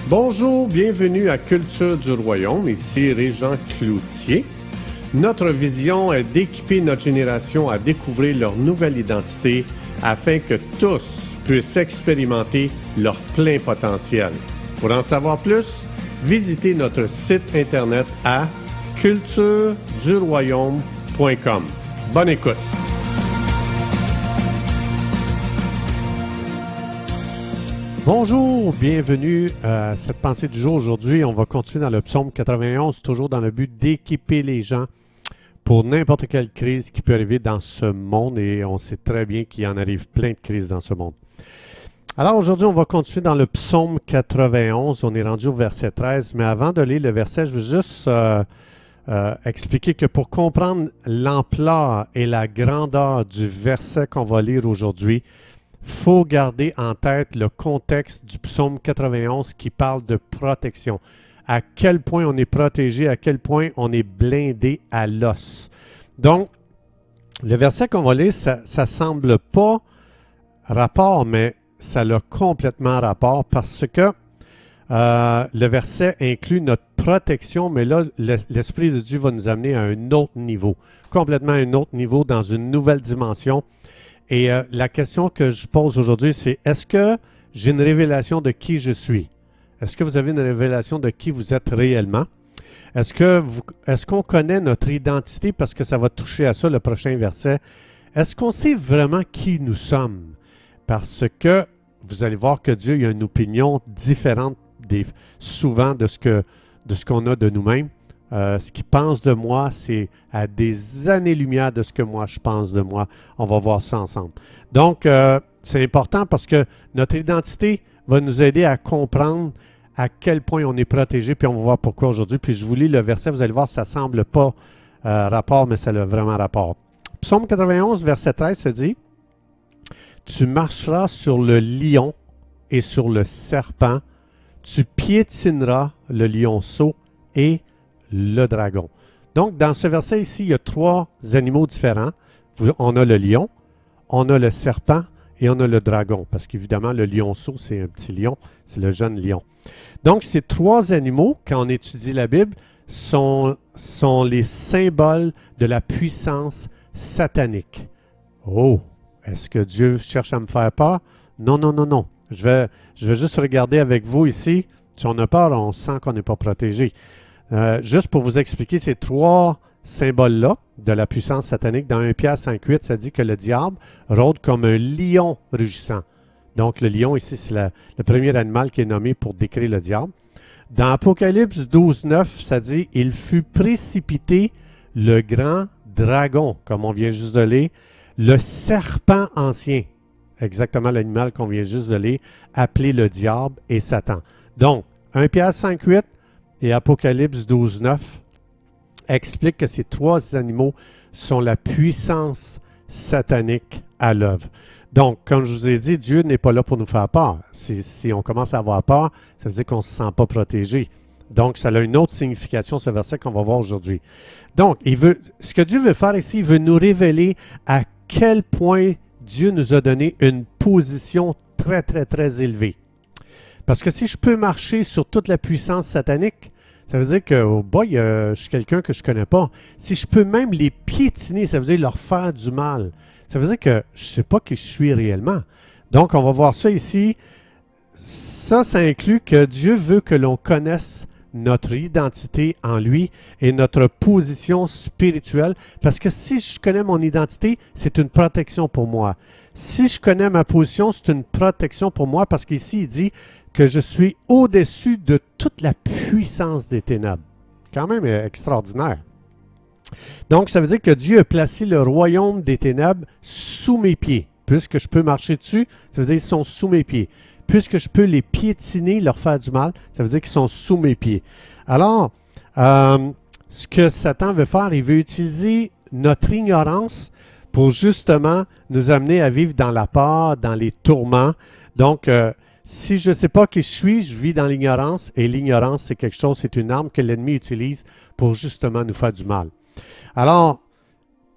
Bonjour, bienvenue à Culture du Royaume, ici Régent Cloutier. Notre vision est d'équiper notre génération à découvrir leur nouvelle identité afin que tous puissent expérimenter leur plein potentiel. Pour en savoir plus, visitez notre site internet à cultureduroyaume.com. Bonne écoute! Bonjour, bienvenue à cette pensée du jour. Aujourd'hui, on va continuer dans le psaume 91, toujours dans le but d'équiper les gens pour n'importe quelle crise qui peut arriver dans ce monde, et on sait très bien qu'il y en arrive plein de crises dans ce monde. Alors aujourd'hui, on va continuer dans le psaume 91, on est rendu au verset 13, mais avant de lire le verset, je veux juste expliquer que pour comprendre l'ampleur et la grandeur du verset qu'on va lire aujourd'hui, il faut garder en tête le contexte du psaume 91 qui parle de protection. À quel point on est protégé, à quel point on est blindé à l'os. Donc, le verset qu'on va lire, ça ne semble pas rapport, mais ça a complètement rapport parce que le verset inclut notre protection, mais là, l'Esprit de Dieu va nous amener à un autre niveau, complètement un autre niveau, dans une nouvelle dimension. Et la question que je pose aujourd'hui, c'est est-ce que j'ai une révélation de qui je suis? Est-ce que vous avez une révélation de qui vous êtes réellement? Est-ce qu'on connaît notre identité? Parce que ça va toucher à ça, le prochain verset. Est-ce qu'on sait vraiment qui nous sommes? Parce que vous allez voir que Dieu a une opinion différente souvent de ce qu'on a de nous-mêmes. Ce qu'il pense de moi, c'est à des années-lumière de ce que moi je pense de moi. On va voir ça ensemble. Donc, c'est important parce que notre identité va nous aider à comprendre à quel point on est protégé, puis on va voir pourquoi aujourd'hui. Puis je vous lis le verset, vous allez voir, ça ne semble pas rapport, mais ça a vraiment rapport. Psaume 91, verset 13, ça dit « Tu marcheras sur le lion et sur le serpent, tu piétineras le lionceau et le dragon. » Donc, dans ce verset ici, il y a trois animaux différents. On a le lion, on a le serpent et on a le dragon. Parce qu'évidemment, le lionceau, c'est un petit lion, c'est le jeune lion. Donc, ces trois animaux, quand on étudie la Bible, sont les symboles de la puissance satanique. Oh! Est-ce que Dieu cherche à me faire peur? Non, non, non, non. Je vais juste regarder avec vous ici. Si on a peur, on sent qu'on n'est pas protégé. Juste pour vous expliquer ces trois symboles-là de la puissance satanique, dans 1 Pierre 5,8, ça dit que le diable rôde comme un lion rugissant. Donc, le lion, ici, c'est le premier animal qui est nommé pour décrire le diable. Dans Apocalypse 12,9, ça dit « Il fut précipité le grand dragon », comme on vient juste de lire, le serpent ancien, exactement l'animal qu'on vient juste de lire, appelé le diable et Satan. Donc, 1 Pierre 5,8 et Apocalypse 12,9 expliquent que ces trois animaux sont la puissance satanique à l'œuvre. Donc, comme je vous ai dit, Dieu n'est pas là pour nous faire peur. Si on commence à avoir peur, ça veut dire qu'on ne se sent pas protégé. Donc, ça a une autre signification, ce verset qu'on va voir aujourd'hui. Donc, ce que Dieu veut faire ici, il veut nous révéler à quel point Dieu nous a donné une position très, très, très élevée. Parce que si je peux marcher sur toute la puissance satanique, ça veut dire que, oh boy, je suis quelqu'un que je ne connais pas. Si je peux même les piétiner, ça veut dire leur faire du mal. Ça veut dire que je ne sais pas qui je suis réellement. Donc, on va voir ça ici. Ça inclut que Dieu veut que l'on connaisse notre identité en lui et notre position spirituelle. Parce que si je connais mon identité, c'est une protection pour moi. Si je connais ma position, c'est une protection pour moi parce qu'ici, il dit que je suis au-dessus de toute la puissance des ténèbres. Quand même extraordinaire. Donc, ça veut dire que Dieu a placé le royaume des ténèbres sous mes pieds. Puisque je peux marcher dessus, ça veut dire qu'ils sont sous mes pieds. Puisque je peux les piétiner, leur faire du mal, ça veut dire qu'ils sont sous mes pieds. Alors, ce que Satan veut faire, il veut utiliser notre ignorance pour justement nous amener à vivre dans la peur, dans les tourments. Donc, si je ne sais pas qui je suis, je vis dans l'ignorance. Et l'ignorance, c'est quelque chose, c'est une arme que l'ennemi utilise pour justement nous faire du mal. Alors,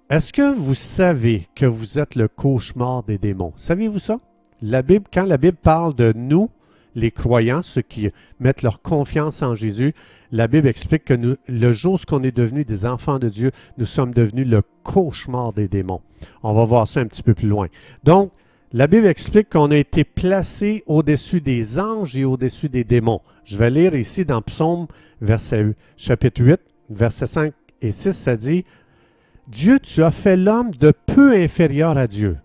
est-ce que vous savez que vous êtes le cauchemar des démons? Saviez-vous ça? La Bible, quand la Bible parle de nous, les croyants, ceux qui mettent leur confiance en Jésus, la Bible explique que nous, le jour où on est devenus des enfants de Dieu, nous sommes devenus le cauchemar des démons. On va voir ça un petit peu plus loin. Donc, la Bible explique qu'on a été placé au-dessus des anges et au-dessus des démons. Je vais lire ici dans Psaume, chapitre 8, versets 5 et 6, ça dit « Dieu, tu as fait l'homme de peu inférieur à Dieu. »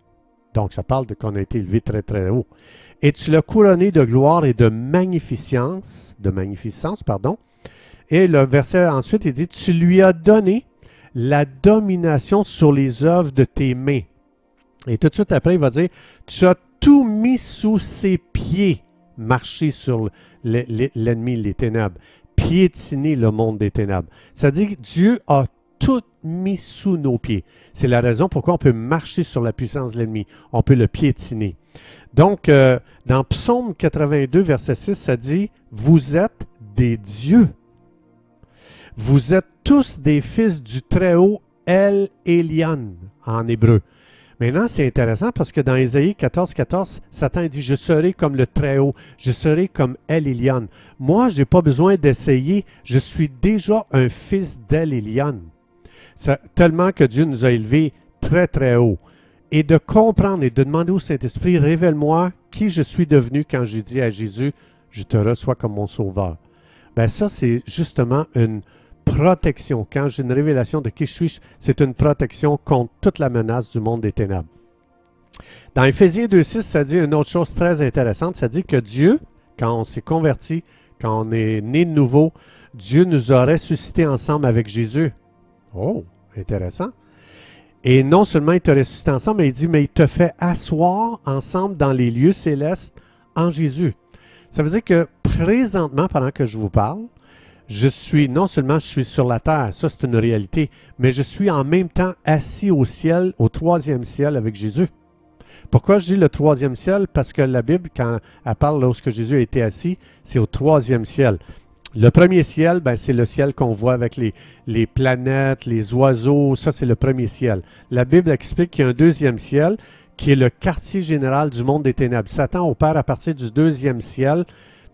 Donc, ça parle de qu'on a été élevé très, très haut. « Et tu l'as couronné de gloire et de magnificence. » Et le verset ensuite, il dit « Tu lui as donné la domination sur les œuvres de tes mains. » Et tout de suite après, il va dire, tu as tout mis sous ses pieds, marcher sur l'ennemi, les ténèbres, piétiner le monde des ténèbres. Ça dit que Dieu a tout mis sous nos pieds. C'est la raison pourquoi on peut marcher sur la puissance de l'ennemi. On peut le piétiner. Donc, dans Psaume 82, verset 6, ça dit, vous êtes des dieux. Vous êtes tous des fils du Très-Haut, El Elyon, en hébreu. Maintenant, c'est intéressant parce que dans Ésaïe 14, 14, Satan dit « Je serai comme le Très-Haut, je serai comme El Elyon. » Moi, je n'ai pas besoin d'essayer, je suis déjà un fils d'El Elyon. Tellement que Dieu nous a élevés très, très haut. Et de comprendre et de demander au Saint-Esprit « Révèle-moi qui je suis devenu quand j'ai dit à Jésus « Je te reçois comme mon sauveur. » Bien, ça, c'est justement une protection. Quand j'ai une révélation de qui je suis, c'est une protection contre toute la menace du monde des ténèbres. Dans Éphésiens 2.6, ça dit une autre chose très intéressante. Ça dit que Dieu, quand on s'est converti, quand on est né de nouveau, Dieu nous a ressuscités ensemble avec Jésus. Oh, intéressant. Et non seulement il t'a ressuscité ensemble, mais il dit, mais il te fait asseoir ensemble dans les lieux célestes en Jésus. Ça veut dire que présentement, pendant que je vous parle, non seulement je suis sur la terre, ça c'est une réalité, mais je suis en même temps assis au ciel, au troisième ciel avec Jésus. Pourquoi je dis le troisième ciel? Parce que la Bible, quand elle parle lorsque Jésus a été assis, c'est au troisième ciel. Le premier ciel, ben, c'est le ciel qu'on voit avec les planètes, les oiseaux, ça c'est le premier ciel. La Bible explique qu'il y a un deuxième ciel qui est le quartier général du monde des ténèbres. Satan opère à partir du deuxième ciel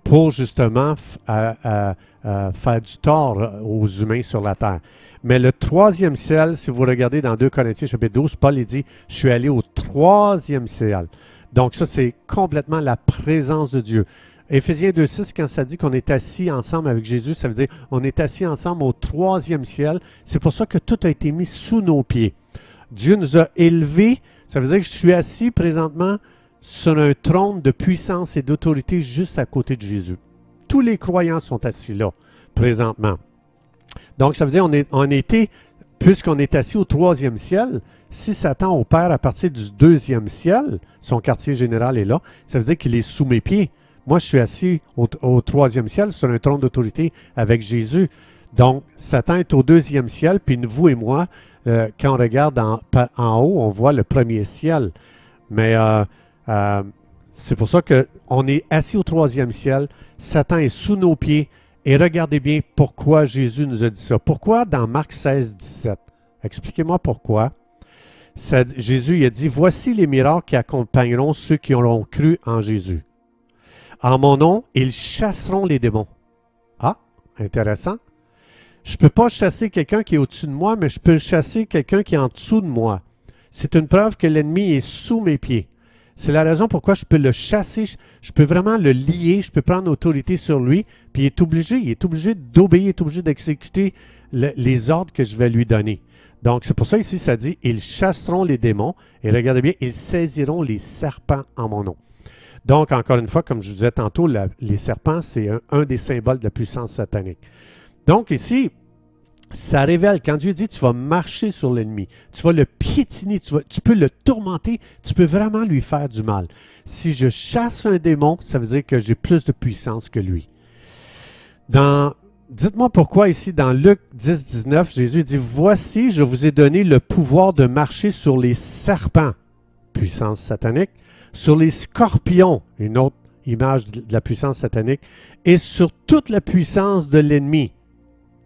pour justement faire du tort aux humains sur la terre. Mais le troisième ciel, si vous regardez dans 2 Corinthiens chapitre 12, Paul il dit « Je suis allé au troisième ciel ». Donc ça, c'est complètement la présence de Dieu. Éphésiens 2.6, quand ça dit qu'on est assis ensemble avec Jésus, ça veut dire qu'on est assis ensemble au troisième ciel. C'est pour ça que tout a été mis sous nos pieds. Dieu nous a élevés. Ça veut dire que je suis assis présentement sur un trône de puissance et d'autorité juste à côté de Jésus. Tous les croyants sont assis là, présentement. Donc, ça veut dire puisqu'on est assis au troisième ciel, si Satan opère à partir du deuxième ciel, son quartier général est là, ça veut dire qu'il est sous mes pieds. Moi, je suis assis au troisième ciel sur un trône d'autorité avec Jésus. Donc, Satan est au deuxième ciel, puis vous et moi, quand on regarde en haut, on voit le premier ciel. Mais c'est pour ça qu'on est assis au troisième ciel, Satan est sous nos pieds, et regardez bien pourquoi Jésus nous a dit ça. Pourquoi dans Marc 16, 17? Expliquez-moi pourquoi. Jésus il a dit, « Voici les miracles qui accompagneront ceux qui auront cru en Jésus. En mon nom, ils chasseront les démons. » Ah, intéressant. Je ne peux pas chasser quelqu'un qui est au-dessus de moi, mais je peux chasser quelqu'un qui est en dessous de moi. C'est une preuve que l'ennemi est sous mes pieds. C'est la raison pourquoi je peux le chasser, je peux vraiment le lier, je peux prendre autorité sur lui, puis il est obligé d'obéir, il est obligé d'exécuter les ordres que je vais lui donner. Donc, c'est pour ça ici, ça dit, ils chasseront les démons, et regardez bien, ils saisiront les serpents en mon nom. Donc, encore une fois, comme je vous disais tantôt, les serpents, c'est un des symboles de la puissance satanique. Donc, ici, ça révèle, quand Dieu dit, tu vas marcher sur l'ennemi, tu vas le piétiner, tu peux le tourmenter, tu peux vraiment lui faire du mal. Si je chasse un démon, ça veut dire que j'ai plus de puissance que lui. Dites-moi pourquoi ici, dans Luc 10, 19, Jésus dit, « Voici, je vous ai donné le pouvoir de marcher sur les serpents, puissance satanique, sur les scorpions, une autre image de la puissance satanique, et sur toute la puissance de l'ennemi,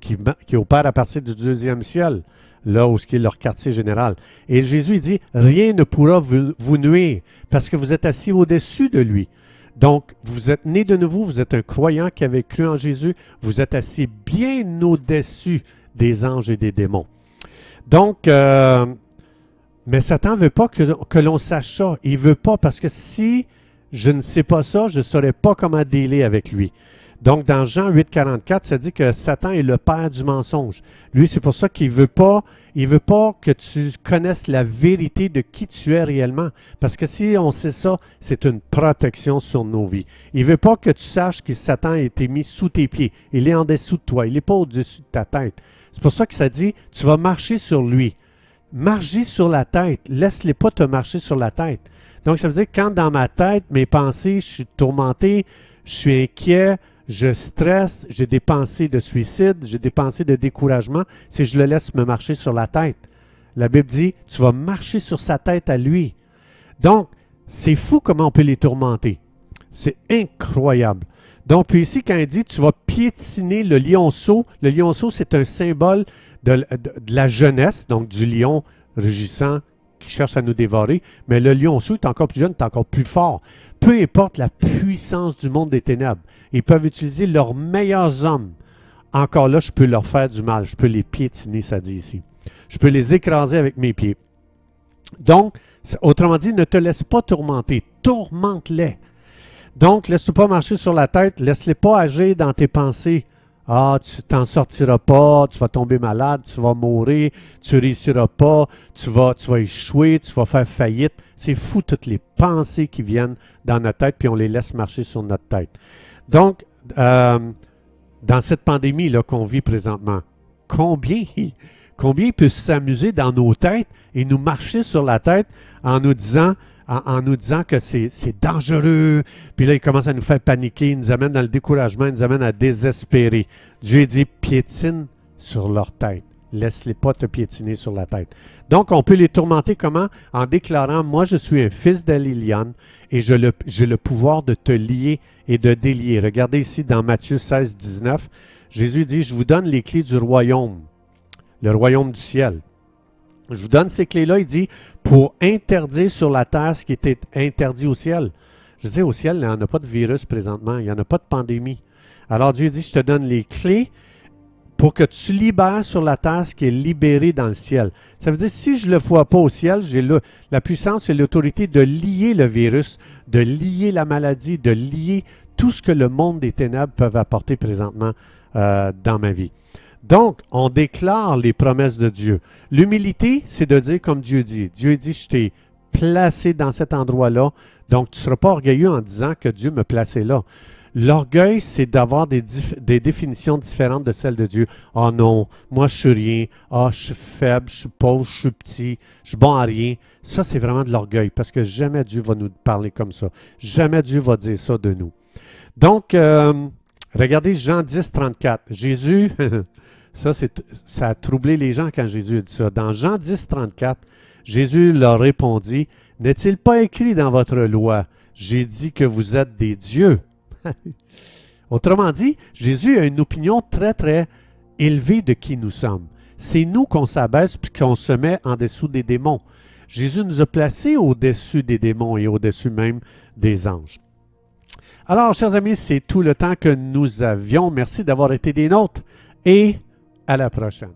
qui opère à partir du deuxième ciel, là où est leur quartier général. » Et Jésus dit, « Rien ne pourra vous nuire, parce que vous êtes assis au-dessus de lui. » Donc, vous êtes né de nouveau, vous êtes un croyant qui avait cru en Jésus, vous êtes assis bien au-dessus des anges et des démons. Donc, mais Satan ne veut pas que l'on sache ça. Il ne veut pas parce que si je ne sais pas ça, je ne saurais pas comment dealer avec lui. Donc, dans Jean 8,44, ça dit que Satan est le père du mensonge. Lui, c'est pour ça qu'il veut pas que tu connaisses la vérité de qui tu es réellement. Parce que si on sait ça, c'est une protection sur nos vies. Il ne veut pas que tu saches que Satan a été mis sous tes pieds. Il est en dessous de toi. Il n'est pas au-dessus de ta tête. C'est pour ça que ça dit, tu vas marcher sur lui. Marche sur la tête. Laisse-les pas te marcher sur la tête. Donc, ça veut dire que quand dans ma tête, mes pensées, je suis tourmenté, je suis inquiet, je stresse, j'ai des pensées de suicide, j'ai des pensées de découragement, si je le laisse me marcher sur la tête. La Bible dit, tu vas marcher sur sa tête à lui. Donc, c'est fou comment on peut les tourmenter. C'est incroyable. Donc, puis ici, quand il dit, tu vas piétiner le lionceau c'est un symbole de la jeunesse, donc du lion rugissant qui cherche à nous dévorer, mais le lionceau est encore plus jeune, est encore plus fort. Peu importe la puissance du monde des ténèbres, ils peuvent utiliser leurs meilleurs hommes. Encore là, je peux leur faire du mal, je peux les piétiner, ça dit ici. Je peux les écraser avec mes pieds. Donc, autrement dit, ne te laisse pas tourmenter, tourmente-les. Donc, laisse-toi pas marcher sur la tête, laisse-les pas agir dans tes pensées. Ah, tu t'en sortiras pas, tu vas tomber malade, tu vas mourir, tu réussiras pas, tu vas échouer, tu vas faire faillite. C'est fou toutes les pensées qui viennent dans notre tête, puis on les laisse marcher sur notre tête. Donc, dans cette pandémie là qu'on vit présentement, combien peut s'amuser dans nos têtes et nous marcher sur la tête en nous disant que c'est dangereux, puis là, il commence à nous faire paniquer, il nous amène dans le découragement, il nous amène à désespérer. Dieu dit, piétine sur leur tête. Laisse-les pas te piétiner sur la tête. Donc, on peut les tourmenter comment? En déclarant, moi, je suis un fils d'Éliane et j'ai le pouvoir de te lier et de délier. Regardez ici dans Matthieu 16, 19, Jésus dit, je vous donne les clés du royaume, le royaume du ciel. Je vous donne ces clés-là, il dit, pour interdire sur la terre ce qui était interdit au ciel. Je dis, au ciel, il n'y en a pas de virus présentement, il n'y en a pas de pandémie. Alors Dieu dit, je te donne les clés pour que tu libères sur la terre ce qui est libéré dans le ciel. Ça veut dire, si je ne le vois pas au ciel, j'ai la puissance et l'autorité de lier le virus, de lier la maladie, de lier tout ce que le monde des ténèbres peut apporter présentement dans ma vie. Donc, on déclare les promesses de Dieu. L'humilité, c'est de dire comme Dieu dit. Dieu dit, je t'ai placé dans cet endroit-là, donc tu ne seras pas orgueilleux en disant que Dieu me placé là. L'orgueil, c'est d'avoir des définitions différentes de celles de Dieu. « Ah non, moi je suis rien. Ah, je suis faible, je suis pauvre, je suis petit, je suis bon à rien. » Ça, c'est vraiment de l'orgueil, parce que jamais Dieu va nous parler comme ça. Jamais Dieu va dire ça de nous. Donc, regardez Jean 10, 34. Jésus... Ça a troublé les gens quand Jésus a dit ça. Dans Jean 10, 34, Jésus leur répondit, « N'est-il pas écrit dans votre loi, j'ai dit que vous êtes des dieux? » Autrement dit, Jésus a une opinion très, très élevée de qui nous sommes. C'est nous qu'on s'abaisse puis qu'on se met en dessous des démons. Jésus nous a placés au-dessus des démons et au-dessus même des anges. Alors, chers amis, c'est tout le temps que nous avions. Merci d'avoir été des nôtres et à la prochaine.